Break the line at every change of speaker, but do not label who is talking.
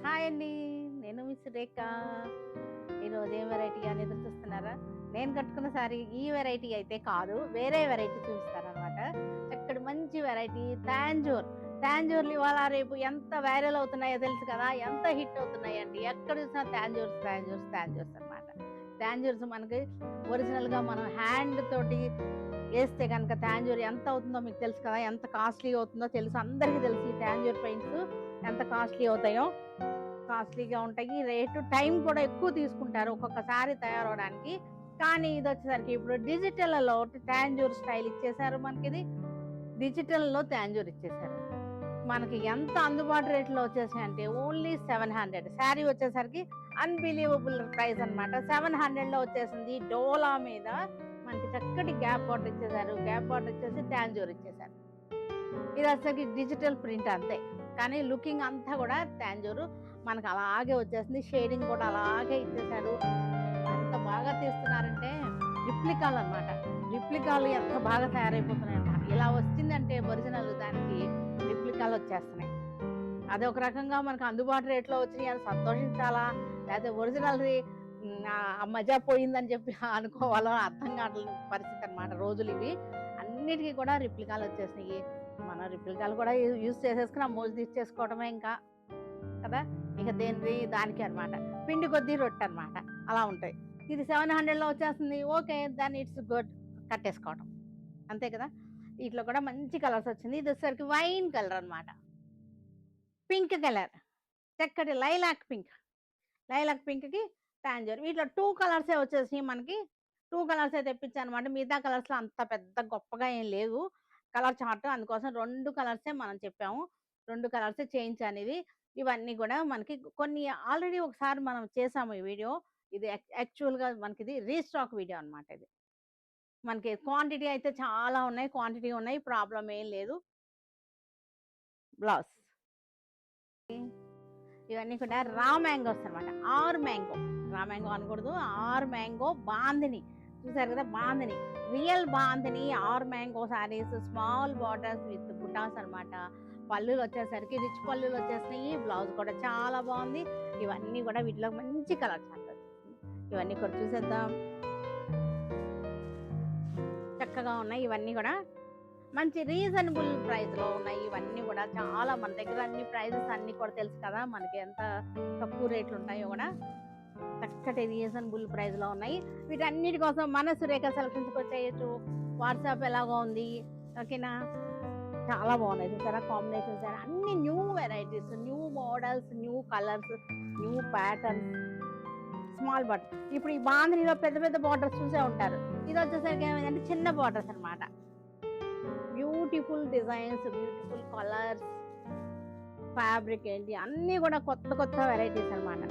Hi అండి. నేను మీ సురేఖ. ఈరోజు ఏం వెరైటీ అని ఎదురు చూస్తున్నారా? నేను కట్టుకున్న సారీ ఈ వెరైటీ అయితే కాదు. వేరే వెరైటీ చూపిస్తాననమాట. చక్కటి మంచి వెరైటీ తాంజూర్. తాంజూర్లు ఇవాళ రేపు ఎంత వైరల్ అవుతున్నాయో తెలుసు కదా! ఎంత హిట్ అవుతున్నాయండి. ఎక్కడ చూసినా తాంజూర్స్, తాంజూర్స్, తాంజూర్స్ అనమాట. తాంజూర్స్ మనకి ఒరిజినల్‌గా మనం హ్యాండ్ తోటి ఏస్తే గనక తాంజూర్ ఎంత అవుతుందో మీకు తెలుసు కదా! ఎంత కాస్ట్‌లీ అవుతుందో తెలుసు. అందరికీ తెలుసు ఈ తాంజూర్ పెయింట్స్ ఎంత కాస్ట్‌లీ అవుతాయో. కాస్ట్లీగా ఉంటాయి. రేటు టైం కూడా ఎక్కువ తీసుకుంటారు ఒక్కొక్కసారి తయారవడానికి. కానీ ఇదొచ్చేసరికి ఇప్పుడు డిజిటల్‌లో తాంజూర్ స్టైల్ ఇచ్చేసారు మనకిది. డిజిటల్‌లో తాంజూర్ ఇచ్చేసారు. మనకి ఎంత అందుబాటు రేట్‌లో వచ్చేసాయంటే ఓన్లీ 700. శారీ వచ్చేసరికి అన్‌బిలీవబుల్ ప్రైస్ అనమాట. 700లో వచ్చేసింది. డోలా మీద మనకి చక్కటి గ్యాప్ బార్డర్ ఇచ్చేసారు. గ్యాప్ బార్డర్ ఇచ్చేసి తాంజూర్ ఇచ్చేసారు. ఇది అసలుకి డిజిటల్ ప్రింట్ అంతే. కానీ లుకింగ్ అంతా కూడా తాంజూరు మనకు అలాగే వచ్చేసింది. షేడింగ్ కూడా అలాగే ఇచ్చేసారు. ఎంత బాగా తీస్తున్నారంటే రిప్లికాలు అనమాట. రిప్లికాలు ఎంత బాగా తయారైపోతున్నాయన్నమాట. ఇలా వచ్చిందంటే ఒరిజినల్ దానికి రిప్లికాలు వచ్చేస్తున్నాయి. అదొక రకంగా మనకు అందుబాటు రేట్‌లో వచ్చినాయి అని సంతోషించాలా? లేకపోతే ఒరిజినల్‌ది ఆ మజా పోయిందని చెప్పి అనుకోవాలో అర్థం కావట్లేని పరిస్థితి అనమాట రోజులివి. అన్నిటికి కూడా రిప్లికాలు వచ్చేసినాయి. మనం రిప్లికాలు కూడా యూజ్ చేసేసుకొని ఆ మోజు తీర్చేసుకోవడమే ఇంకా కదా! ఇక దేనిది దానికే అనమాట. పిండి కొద్దీ రొట్టెనమాట. అలా ఉంటాయి. ఇది 700లో వచ్చేస్తుంది. ఓకే. Then it's good. కట్టేసుకోవడం. అంతే కదా! వీటిలో కూడా మంచి కలర్స్ వచ్చింది. ఇది వచ్చేసరికి వైన్ కలర్ అనమాట. Pink colour. చక్కటి లైలాక్ పింక్. లైలాక్ పింక్‌కి టాంజర్. వీటిలో 2 కలర్సే వచ్చేసినాయి మనకి. 2 కలర్సే తెప్పించానమాట. మిగతా కలర్స్‌లో అంత పెద్ద గొప్పగా ఏం లేవు. కలర్ చార్ట్ అందుకోసం 2 కలర్సే మనం చెప్పాము. 2 కలర్సే చేయించానివి. ఇవన్నీ గూడా మనకి కొన్ని ఆల్రెడీ ఒకసారి మనం చేసాము ఈ వీడియో. ఇది యాక్చువల్‌గా మనకిది రీస్టాక్ వీడియో అనమాట ఇది. మనకి క్వాంటిటీ అయితే చాలా ఉన్నాయి. క్వాంటిటీ ఉన్నాయి. ప్రాబ్లమ్ ఏం లేదు. బ్లౌజ్. ఇవన్నీ కూడా రా మ్యాంగోస్ అనమాట. మ్యాంగో. రా మ్యాంగో అనకూడదు. మ్యాంగో బాందిని. చూసారు కదా! Bandhani. Real bandhani mango saris small borders with butas అనమాట. పళ్ళులు వచ్చేసరికి రిచ్ పళ్ళులు వచ్చేసినాయి. బ్లౌజ్ కూడా చాలా బాగుంది. ఇవన్నీ కూడా వీటిలో మంచి కలర్ చార్ట్ వచ్చేసింది. ఇవన్నీ కూడా చూసేద్దాం. చక్కగా ఉన్నాయి ఇవన్నీ కూడా. మంచి రీజనబుల్ ప్రైస్‌లో ఉన్నాయి. ఇవన్నీ కూడా చాలా మన దగ్గర అన్ని ప్రైజెస్ అన్నీ కూడా తెలుసు కదా! మనకి ఎంత తక్కువ రేట్లు ఉంటాయో కూడా. చక్కటి రీజనబుల్ ప్రైస్‌లో ఉన్నాయి. వీటన్నిటి కోసం మన సురేఖ సెలక్షన్స్‌కి వచ్చేయొచ్చు. వాట్సాప్ ఎలాగో ఉంది. ఓకేనా? చాలా బాగున్నాయి చూసారా కాంబినేషన్స్ అన్ని new varieties, new models, new colours, new patterns. Small border. ఇప్పుడు ఈ బాందినిలో పెద్ద పెద్ద బార్డర్స్ చూసే ఉంటారు. ఇది వచ్చేసరికి ఏమైందంటే చిన్న బార్డర్స్ అనమాట. Beautiful designs, beautiful colours, fabric ఏంటి అన్నీ కూడా కొత్త కొత్త వెరైటీస్ అనమాట.